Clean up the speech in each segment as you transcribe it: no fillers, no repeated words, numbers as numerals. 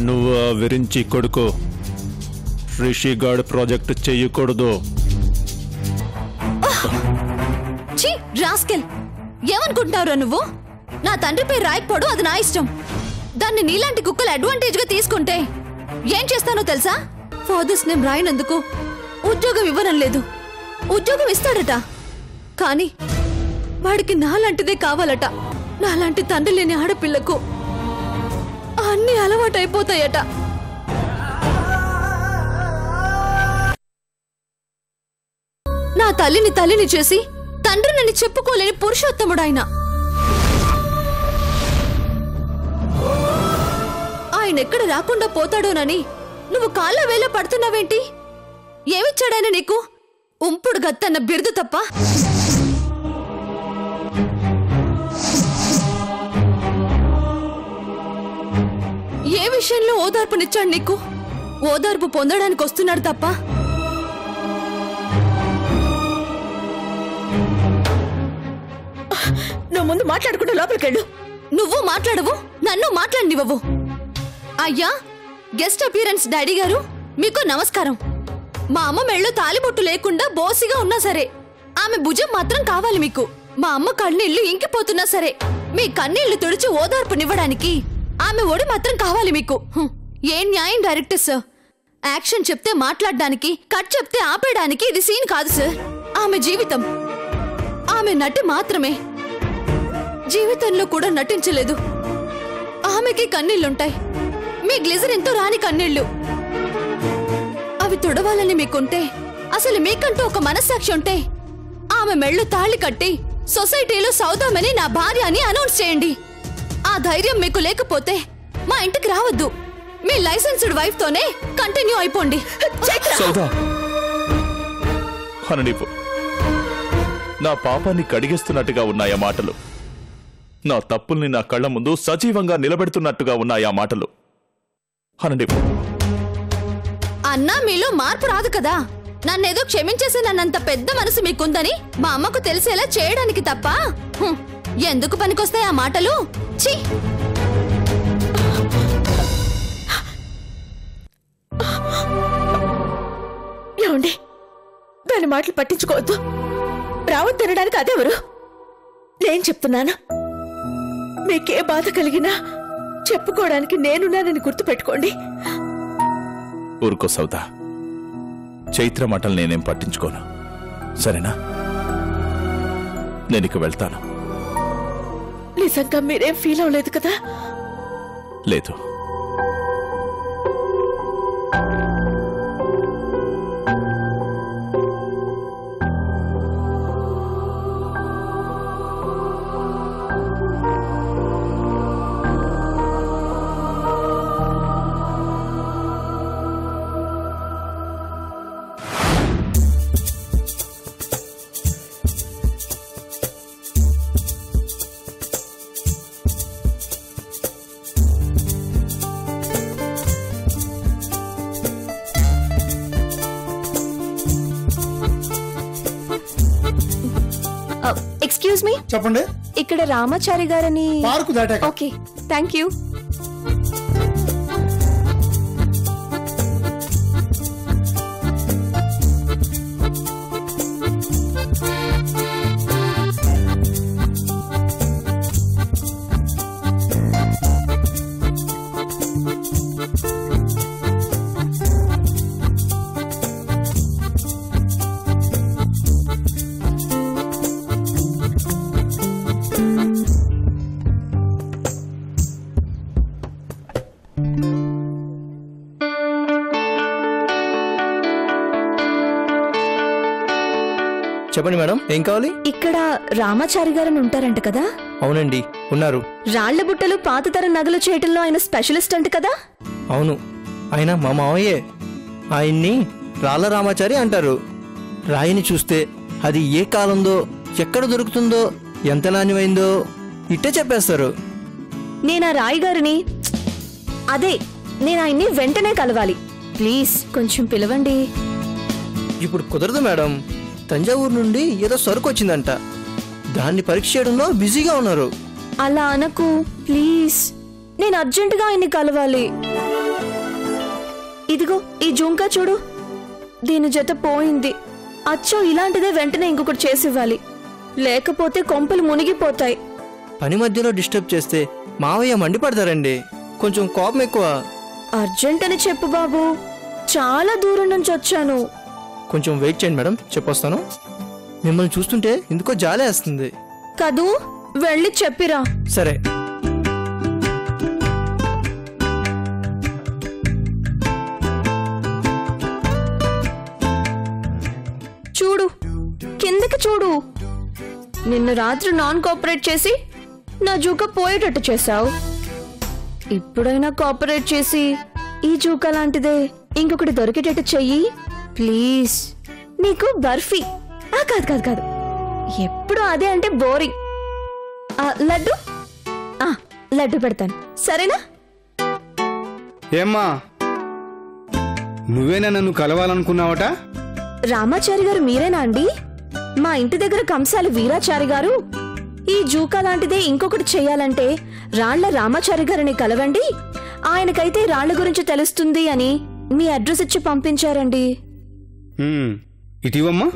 నువ్వు ఆ విరించి కొడుకు రిషిగాడ్ ప్రాజెక్ట్ చెయ్యకూడదు. రాస్కెల్, ఏమనుకుంటున్నావురా నువ్వు? నా తండ్రి పేరు రాయకపోడు, అది నా ఇష్టం. దాన్ని నీలాంటి కుక్కలు అడ్వాంటేజ్ గా తీసుకుంటే ఏం చేస్తానో తెలుసా? ఫాదర్స్ నేమ్ రాయనందుకు ఉద్యోగం ఇవ్వడం లేదు. ఉద్యోగం ఇస్తాడట, కానీ వాడికి నాలాంటిదే కావాలట. నాలాంటి తండ్రి లేని ఆడపిల్లకు అన్ని అలవాటైపోతాయట. నా తల్లిని చేసి తండ్రినని చెప్పుకోలేని పురుషోత్తముడాయన. ఆయన ఎక్కడ రాకుండా పోతాడోనని నువ్వు కాళ్ళ వేళ పడుతున్నావేంటి? ఏమిచ్చాడాయన నీకు? ఉంపుడు గత్తన్న బిరుదు తప్ప. ఏ విషయంలో ఓదార్పునిచ్చాడు నీకు? ఓదార్పు పొందడానికి వస్తున్నాడు తప్ప. నువ్వు ముందు మాట్లాడుకుంటూ లోపలికెళ్ళు. నువ్వు మాట్లాడవు, నన్ను మాట్లాడనివ్వవు. అయ్యా, గెస్ట్ అపియరెన్స్ డాడీ గారు, మీకు నమస్కారం. మా అమ్మ మెళ్ళో తాలిబొట్టు లేకుండా బోసిగా ఉన్నా సరే ఆమె భుజం మాత్రం కావాలి మీకు. మా అమ్మ కన్నీళ్లు ఇంకిపోతున్నా సరే మీ కన్నీళ్లు తుడిచి ఓదార్పునివ్వడానికి ఆమె ఒడి మాత్రం కావాలి మీకు. ఏం న్యాయం డైరెక్టర్ సార్? యాక్షన్ చెప్తే మాట్లాడడానికి, కట్ చెప్తే ఆపేయడానికి ఇది సీన్ కాదు సార్. ఆమె జీవితం, ఆమె నటి మాత్రమే. జీవితంలో కూడా నటించలేదు. ఆమెకి కన్నీళ్లుంటాయి, మీ గ్లిజరిన్తో రాని కన్నీళ్లు. అవి తుడవాలని మీకుంటే, అసలు మీకంటూ ఒక మనస్సాక్షి ఉంటే ఆమె మెళ్ళు తాళి కట్టి సొసైటీలో సౌదామని నా భార్య అని అనౌన్స్ చేయండి. ఆ ధైర్యం మీకు లేకపోతే మా ఇంటికి రావద్దు. మీ లైసెన్స్డ్ వైఫ్ తోనే కంటిన్యూ అయిపోండి. నా పాపాన్ని కడిగేస్తున్నట్టుగా ఉన్నాయా మాటలు? నా తప్పుల్ని నా కళ్ళ ముందు సజీవంగా నిలబెడుతున్నట్టుగా ఉన్నాయా మాటలు? అనండి. అన్నా మీలో మార్పు రాదు కదా. నన్నేదో క్షమించేసేనంత పెద్ద మనసు మీకుందని మా అమ్మకు తెలిసేలా చేయడానికి తప్ప ఎందుకు పనికొస్తాయి ఆ మాటలు? ఛీ! ఏమండి, దాని మాటలు పట్టించుకోవద్దు. రావద్దు తినడానికి అదెవరు? నేను చెప్తున్నాను. మీకే బాధ కలిగినా చెప్పుకోవడానికి నేనున్నానని గుర్తుపెట్టుకోండి. ఊరుకో సౌదా, చైత్ర మాటలు నేనేం పట్టించుకోను, సరేనా? నేను ఇక వెళ్తాను. నిజంగా మీరేం ఫీల్ అవ్వలేదు కదా? లేదు. ఎక్స్క్యూజ్ మీ, చెప్పండి. ఇక్కడ రామాచారి గారని పార్కు దాటాక. Okay, thank you. చెప్పండి మేడం, ఏం కావాలి? ఇక్కడ రామాచారి గారని ఉంటారంట కదా? అవునండి, ఉన్నారు. రాళ్ల బుట్టలు పాత తరం నగలు చేయటంలో ఆయన స్పెషలిస్ట్ అంట కదా? అవును, ఆయన మా మావయ్యే. ఆయన్ని రాళ్ళ రామాచారి అంటారు. రాయిని చూస్తే అది ఏ కాలందో, ఎక్కడ దొరుకుతుందో, ఎంత నాణ్యమైందో ఇట్టే చెప్పేస్తారు. నేను ఆ రాయి గారిని, అదే నేను ఆయన్ని వెంటనే కలవాలి. ప్లీజ్ కొంచెం పిలవండి. ఇప్పుడు కుదరదు మేడం. తంజావూరు నుండి ఏదో సరుకు వచ్చిందంట, దాన్ని పరీక్ష చేయడంలో బిజీగా ఉన్నారు. అలా అనకు ప్లీజ్, నేను అర్జెంటుగా ఆయన్ని కలవాలి. ఇదిగో ఈ జుంకా చూడు, దీని జత పోయింది. అచ్చో ఇలాంటిదే వెంటనే ఇంకొకటి చేసివ్వాలి, లేకపోతే కొంపలు మునిగిపోతాయి. పని మధ్యలో డిస్టర్బ్ చేస్తే మావయ్య మండిపడతారండి. కొంచెం కోపం ఎక్కువ. అర్జెంట్ అని చెప్పు బాబు, చాలా దూరం నుంచి వచ్చాను. కొంచెం వెయిట్ చేయండి మేడం, చెప్పొస్తాను. మిమ్మల్ని చూస్తుంటే ఎందుకో జాలేస్తుంది. కదూ, వెళ్ళి చెప్పిరా. సరే. చూడు, కిందకి చూడు. నిన్న రాత్రి నాన్ కోఆపరేట్ చేసి నా జూక పోయేటట్టు చేశావు. ఇప్పుడైనా కోఆపరేట్ చేసి ఈ జూక లాంటిదే ఇంకొకటి దొరికేటట్టు చెయ్యి ప్లీజ్. నీకు బర్ఫీ కాదు కాదు కాదు, ఎప్పుడు అదే అంటే బోరింగ్. లడ్డు లడ్డు పెడతాను, సరేనా? ఏమ్మా, నువ్వేనా నన్ను కలవాలనుకున్నావట? రామాచారి గారు మీరేనా అండి? మా ఇంటి దగ్గర కంసాలి వీరాచారి గారు ఈ జూకా లాంటిదే ఇంకొకటి చెయ్యాలంటే రాళ్ల రామాచారి గారిని కలవండి, ఆయనకైతే రాళ్ల గురించి తెలుస్తుంది అని మీ అడ్రస్ ఇచ్చి పంపించారండి. ఇటీవమ్మా.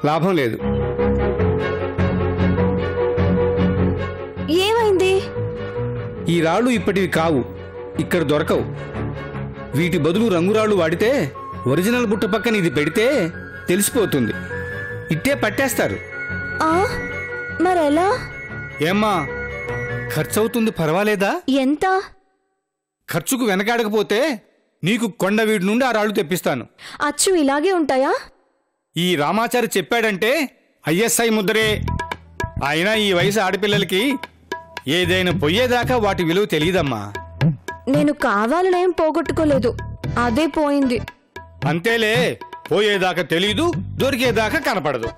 లాభం లేదు. ఏమైంది? ఈ రాళ్ళు ఇప్పటివి కావు, ఇక్కడ దొరకవు. వీటి బదులు రంగురాళ్ళు వాడితే ఒరిజినల్ బుట్ట పక్కన ఇది పెడితే తెలిసిపోతుంది. ఇట్టే పట్టేస్తారు. మరెలా? ఏమ్మా, ఖర్చవుతుంది, పర్వాలేదా? ఎంత? ఖర్చుకు వెనకాడకపోతే నీకు కొండ వీడి నుండి ఆ రాళ్ళు తెప్పిస్తాను. అచ్చు ఇలాగే ఉంటాయా? ఈ రామాచారి చెప్పాడంటే ఐఎస్ఐ ముద్రే. అయినా ఈ వయసు ఆడపిల్లలకి ఏదైనా పోయేదాకా వాటి విలువ తెలియదమ్మా. నేను కావాలనేం పోగొట్టుకోలేదు, అదే పోయింది. అంతేలే, పోయేదాకా తెలీదు, దొరికేదాకా కనపడదు.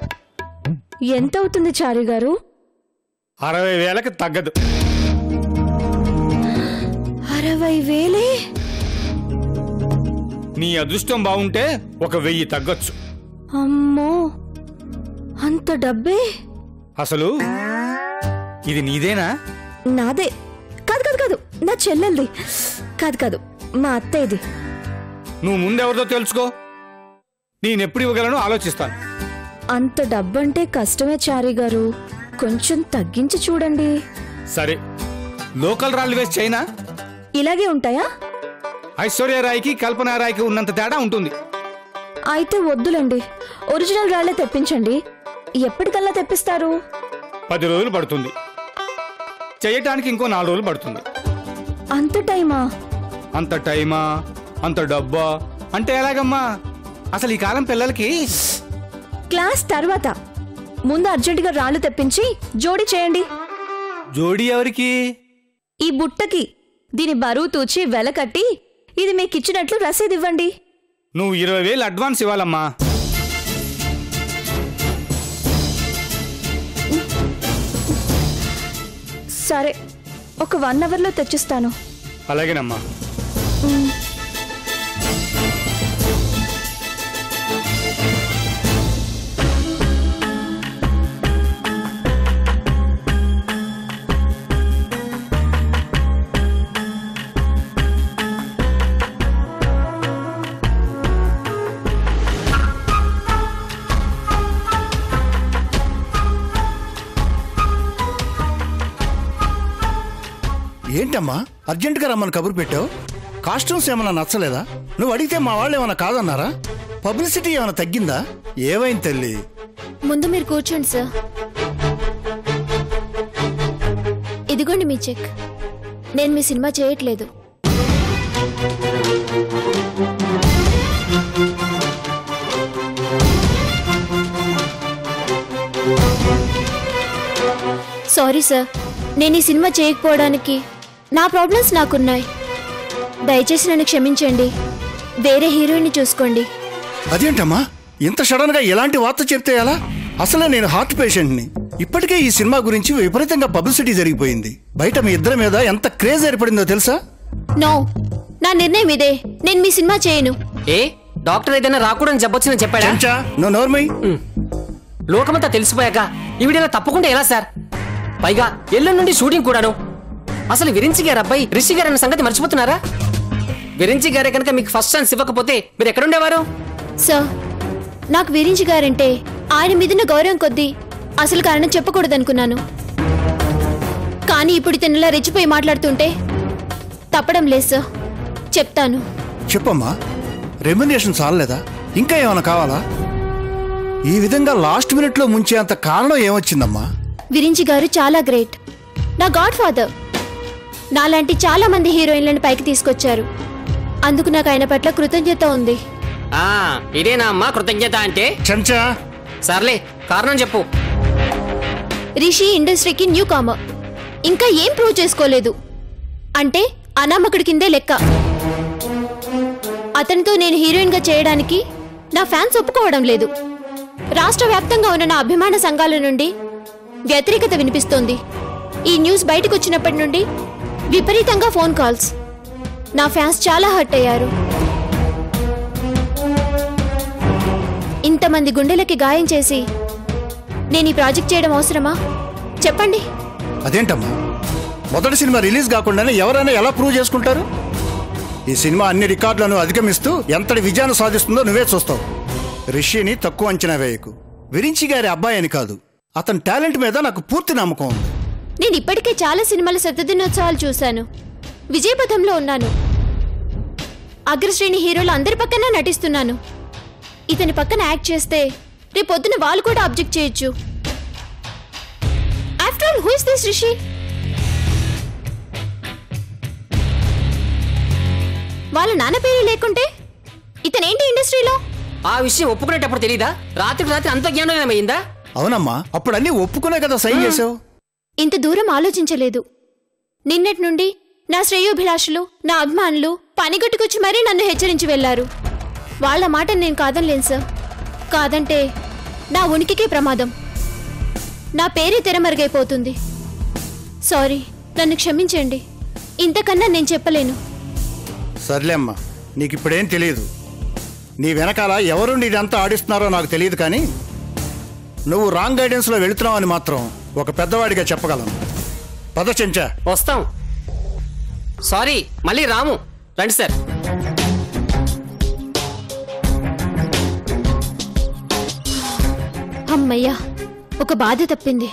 ఎంత అవుతుంది చారి గారు? 60,000కి తగ్గదు. 60,000? నీ అదృష్టం బాగుంటే 1,000 తగ్గొచ్చు. అమ్మో, అంత డబ్బే? అసలు ఇది నీదేనా? నాదే. కాదు కాదు కాదు, నా చెల్లెల్ది. కాదు కాదు, మా అత్తయ్యది. నువ్వు ముందెవరిదో తెలుసుకో, నేనెప్పుడు ఇవ్వగలను ఆలోచిస్తాను. అంత డబ్బంటే కష్టమే చారి గారు, కొంచెం తగ్గించి చూడండి. సరే, లోకల్ రాళ్ళు వేసి చైనా ఇలాగే ఉంటాయా? ఐశ్వర్యరాయ్కి కల్పనారాయ్కి ఉన్నంత తేడా ఉంటుంది. అయితే వద్దులండి, ఒరిజినల్ రాళ్లే తెప్పించండి. ఎప్పటికల్లా తెప్పిస్తారు? 10 రోజులు పడుతుంది. చేయటానికి ఇంకో 4 రోజులు పడుతుంది. అంత టైమా? అంత టైమా, అంత డబ్బా అంటే ఎలాగమ్మా? అసలు ఈ కాలం పిల్లలకి క్లాస్ తర్వాత ముందు అర్జెంటుగా రాళ్లు తెప్పించి జోడి చేయండి. జోడీ ఎవరికి? ఈ బుట్టకి. దీని బరువు తూచి వెలకట్టి ఇది మీకిచ్చినట్లు రసీదు ఇవ్వండి. నువ్వు 20,000 అడ్వాన్స్ ఇవ్వాలమ్మా. సరే, ఒక 1 అవర్లో తెచ్చిస్తాను. అలాగేనమ్మా. ఏంటమ్మా అర్జెంటుగా రమ్మని కబురు పెట్టావు? కాస్ట్యూమ్స్ ఏమన్నా నచ్చలేదా? నువ్వు అడిగితే మా వాళ్ళు ఏమన్నా కాదన్నారా? పబ్లిసిటీ ఏమైనా తగ్గిందా? ఏమైంది తల్లి? ముందు మీరు కూర్చోండి సార్. ఇదిగోండి మీ చెక్. నేను మీ సినిమా చేయట్లేదు. సారీ సార్, నేను ఈ సినిమా చేయకపోవడానికి నా ప్రాబ్లమ్స్ నాకున్నాయి. దయచేసి నన్ను క్షమించండి. వేరే హీరోయిన్ని చూసుకోండి. అదేంటమ్మా ఇంత సడన్ గా ఎలాంటి వార్త చెప్తే ఎలా? అసలే నేను హార్ట్ పేషెంట్ని. ఇప్పటికే ఈ సినిమా గురించి విపరీతంగా పబ్లిసిటీ జరిగిపోయింది. బయట మీ ఇద్దరి మీద ఎంత క్రేజ్ ఏర్పడిందో తెలుసా? నో, నా నిర్ణయం ఇదే. నేను మీ సినిమా చేయను. ఏ డాక్టర్ ఏదైనా రాకూడని చెప్పొచ్చునని చెప్పాడా? చెంచా నువ్వు నోర్మై. లోకమంతా తెలిసిపోయాక ఈవిడేలా తప్పకుండా ఎలా సార్? పైగా ఎల్లుండి నుండి షూటింగ్ కూడాను. అసలు విరించి గారు అబ్బాయి రిషి గారు అన్న సంగతి మర్చిపోతున్నారా? విరించి గారే కనుక మీకు ఫస్ట్ ఛాన్స్ ఇవ్వకపోతే మీరు ఎక్కడుండేవారు? సార్, నాకు విరించి గారంటే ఆయన మీదున్న గౌరవం కొద్దీ అసలు కారణం చెప్పకూడదనుకున్నాను. కానీ ఇప్పుడు తిన్నలా రెచ్చిపోయి మాట్లాడుతుంటే తప్పడం లేదు సార్. చెప్తాను. చెప్పమ్మా, రెమ్యునేషన్ చాలలేదా? ఇంకా ఏమైనా కావాలా? ఈ విధంగా లాస్ట్ మినిట్ లో ముంచే అంత కారణం ఏమొచ్చిందమ్మా? విరించి గారు చాలా గ్రేట్. నా గాడ్ ఫాదర్. నాలాంటి చాలా మంది హీరోయిన్లను పైకి తీసుకొచ్చారు. అందుకు నాకు ఆయన పట్ల కృతజ్ఞత ఉంది. ఇదేనా అమ్మా కృతజ్ఞత అంటే? చెంచా సర్లే, కారణం చెప్పు. రిషి ఇండస్ట్రీకి న్యూ కామర్. ఇంకా ఏం ప్రూవ్ చేసుకోలేదు. అంటే అనామకుడి కిందే లెక్క. అతనితో నేను హీరోయిన్ గా చేయడానికి నా ఫ్యాన్స్ ఒప్పుకోవడం లేదు. రాష్ట్ర వ్యాప్తంగా ఉన్న నా అభిమాన సంఘాల నుండి వ్యతిరేకత వినిపిస్తోంది. ఈ న్యూస్ బయటకు వచ్చినప్పటి నుండి విపరీతంగా ఫోన్ కాల్స్. నా ఫ్యాన్స్ చాలా హర్ట్ అయ్యారు. ఇంతమంది గుండెలకి గాయం చేసి నేను ఈ ప్రాజెక్ట్ చేయడం అవసరమా? చెప్పండి. అదేంటమ్మా, మొదటి సినిమా రిలీజ్ కాకుండానే ఎవరైనా ఎలా ప్రూవ్ చేసుకుంటారు? ఈ సినిమా అన్ని రికార్డులను అధిగమిస్తూ ఎంతటి విజయాన్ని సాధిస్తుందో నువ్వే చూస్తావు. రిషిని తక్కువ అంచనా వేయకు. విరించి గారి అబ్బాయి అని కాదు, అతని టాలెంట్ మీద నాకు పూర్తి నమ్మకం ఉంది. నేను ఇప్పటికే చాలా సినిమాల శతదినోత్సవాలు చూశాను. విజయపథంలో ఉన్నాను. అగ్రశ్రేణి హీరోలు అందరి పక్కన నటిస్తున్నాను. ఇతని పక్కన యాక్ట్ చేస్తే రేపొద్దున వాళ్ళు కూడా అబ్జెక్ట్ చేయొచ్చు. After all, who is this Rishi? వాళ్ళ నాన్న పేరు లేకుంటే ఇతనేంటి ఇండస్ట్రీలో? ఆ విషయం ఒప్పుకునేటప్పుడు తెలీదా? రాత్రికి రాత్రి అంత జ్ఞానం ఏమైందా? అవునమ్మా, అప్పుడు అన్ని ఒప్పుకునే కదా సైన్ చేసావు. ఇంత దూరం ఆలోచించలేదు. నిన్నటి నుండి నా శ్రేయోభిలాషులు, నా అభిమానులు పనిగట్టుకొచ్చి మరీ నన్ను హెచ్చరించి వెళ్లారు. వాళ్ల మాట నేను కాదనలేను సార్. కాదంటే నా ఉనికికే ప్రమాదం. నా పేరే తెరమరుగైపోతుంది. సారీ, నన్ను క్షమించండి. ఇంతకన్నా నేను చెప్పలేను. సర్లేమ్మా, నీకిప్పుడేం తెలియదు. నీ వెనకాల ఎవరుండి ఇదంతా ఆడిస్తున్నారో నాకు తెలియదు, కానీ నువ్వు రాంగ్ గైడెన్స్లో వెళుతున్నావు అని మాత్రం ఒక పెద్దవాడిగా చెప్పగలను. పద చెంచా. వస్తాం. సారీ, మళ్ళీ రాము. రండి సార్. అమ్మయ్యా, ఒక బాధ తప్పింది.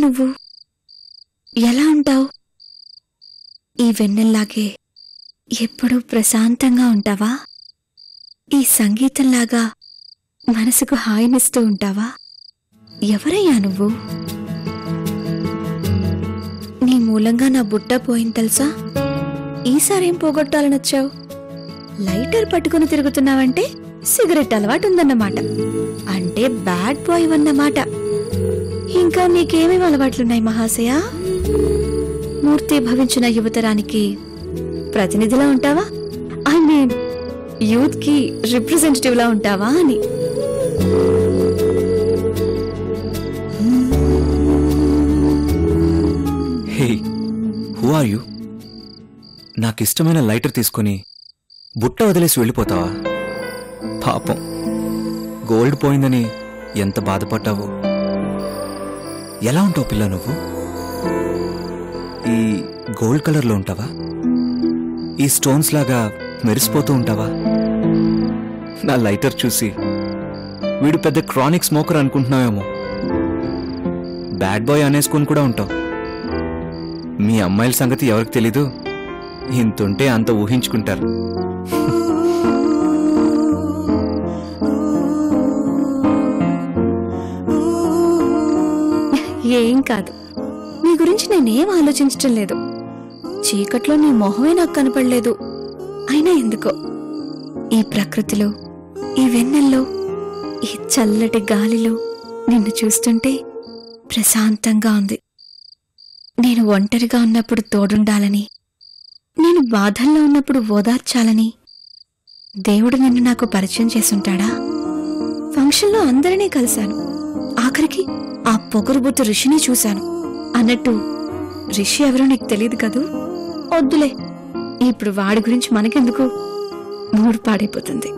నువ్వు ఎలా ఉంటావు? ఈ వెన్నెల్లాగే ఎప్పుడూ ప్రశాంతంగా ఉంటావా? ఈ సంగీతంలాగా మనసుకు హాయినిస్తూ ఉంటావా? ఎవరయ్యా నువ్వు? నీ మూలంగా నా బుట్ట పోయింది తెలుసా? ఈసారేం పోగొట్టాలని వచ్చావు? లైటర్ పట్టుకుని తిరుగుతున్నావంటే సిగరెట్ అలవాటు ఉందన్నమాట. అంటే బ్యాడ్ బాయ్ అన్నమాట. ఇంకా నీకేమేమి అలవాట్లున్నాయి మహాశయ? మూర్తి భవించిన యువతరానికి ప్రతినిధిలా ఉంటావా? ఐ మీన్ యూత్ కి రిప్రజెంటేటివ్ లా ఉంటావా అని. హే, హూ ఆర్ యు? నాకిష్టమైన లైటర్ తీసుకొని బుట్ట వదిలేసి వెళ్ళిపోతావా? పాపం, గోల్డ్ పోయిందని ఎంత బాధపడ్డావో. ఎలా ఉంటావు పిల్ల నువ్వు? ఈ గోల్డ్ కలర్లో ఉంటావా? ఈ స్టోన్స్ లాగా మెరిసిపోతూ ఉంటావా? నా లైటర్ చూసి వీడు పెద్ద క్రానిక్ స్మోకర్ అనుకుంటున్నావేమో. బ్యాడ్ బాయ్ అనేసుకొని కూడా ఉంటావు. మీ అమ్మాయిల సంగతి ఎవరికి తెలీదు. ఇంతుంటే అంత ఊహించుకుంటారు. ఏం కాదు, నీ గురించి నేనేం ఆలోచించటం లేదు. చీకట్లో నీ మొహమే నాకు కనపడలేదు. అయినా ఎందుకో ఈ ప్రకృతిలో, ఈ వెన్నెల్లో, ఈ చల్లటి గాలిలో నిన్ను చూస్తుంటే ప్రశాంతంగా ఉంది. నేను ఒంటరిగా ఉన్నప్పుడు తోడుండాలని, నేను బాధల్లో ఉన్నప్పుడు ఓదార్చాలని దేవుడు నిన్ను నాకు పరిచయం చేసుంటాడా? ఫంక్షన్లో అందరినీ కలిశాను. ఆఖరికి ఆ పొగరుబొత్తు రిషిని చూశాను. అన్నట్టు రిషి ఎవరో నీకు తెలియదు కదూ? వద్దులే, ఇప్పుడు వాడి గురించి మనకెందుకు? మూడు పాడైపోతుంది.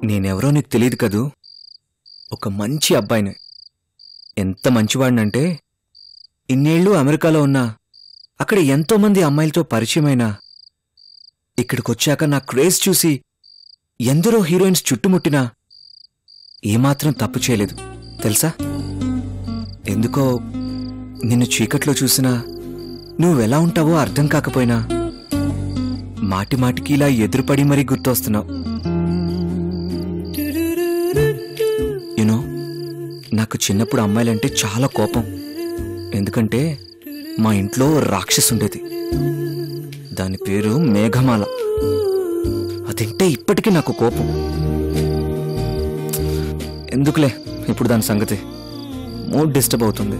నేనెవరో నీకు తెలియదు కదూ. ఒక మంచి అబ్బాయిని. ఎంత మంచివాడినంటే ఇన్నేళ్ళు అమెరికాలో ఉన్నా అక్కడ ఎంతోమంది అమ్మాయిలతో పరిచయమైనా ఇక్కడికొచ్చాక నా క్రేజ్ చూసి ఎందరో హీరోయిన్స్ చుట్టుముట్టినా ఏమాత్రం తప్పు చేయలేదు తెలుసా? ఎందుకో నిన్ను చీకట్లో చూసినా నువ్వెలా ఉంటావో అర్థం కాకపోయినా మాటి మాటికి ఇలా ఎదురుపడి మరీ గుర్తొస్తున్నావు. యునో, నాకు చిన్నప్పుడు అమ్మాయిలంటే చాలా కోపం. ఎందుకంటే మా ఇంట్లో రాక్షసు ఉండేది. దాని పేరు మేఘమాల. అదంటే ఇప్పటికీ నాకు కోపం. ఎందుకులే ఇప్పుడు దాని సంగతి. మూడ్ డిస్టర్బ్ అవుతుంది.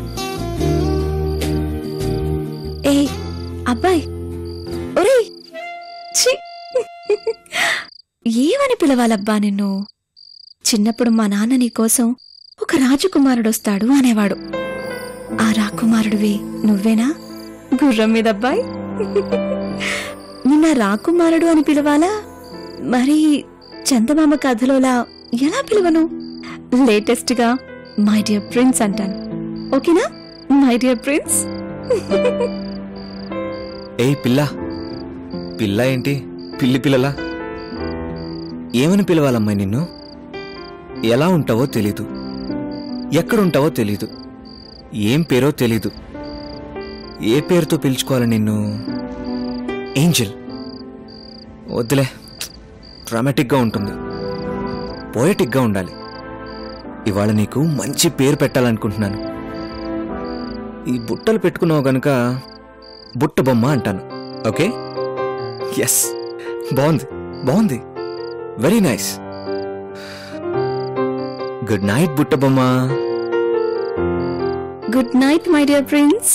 ఏ అబ్బాయి, ఒరేయ్, ఛీ! ఏమని పిలవాలబ్బా నిన్ను? చిన్నప్పుడు మా నాన్న నీ కోసం ఒక రాజకుమారుడొస్తాడు అనేవాడు. ఆ రాకుమారుడివి నువ్వేనా? గుర్రం మీద అబ్బాయి. నిన్న రాకుమారుడు అని పిలవాలా? మరి చందమామ కథలోలా ఎలా పిలవను? లేటెస్ట్ గా మై డియర్ ప్రిన్స్ అంటాను. ఓకేనా? My dear prince. ఏ పిల్ల, పిల్ల ఏంటి పిల్లి పిల్లలా? ఏమని పిలవాలమ్మాయి నిన్ను? ఎలా ఉంటావో తెలీదు, ఎక్కడుంటావో తెలీదు, ఏం పేరో తెలీదు. ఏ పేరుతో పిలుచుకోవాలి నిన్ను? ఏంజెల్. వద్దులే, డ్రామాటిక్గా ఉంటుంది. పోయటిక్గా ఉండాలి. ఇవాళ నీకు మంచి పేరు పెట్టాలనుకుంటున్నాను. ఈ బుట్టలు పెట్టుకున్నావు గనుక బుట్ట బొమ్మ అంటాను. ఓకే? ఎస్, బాగుంది బాగుంది, వెరీ నైస్. గుడ్ నైట్ బుట్ట బొమ్మ. Good night my dear prince.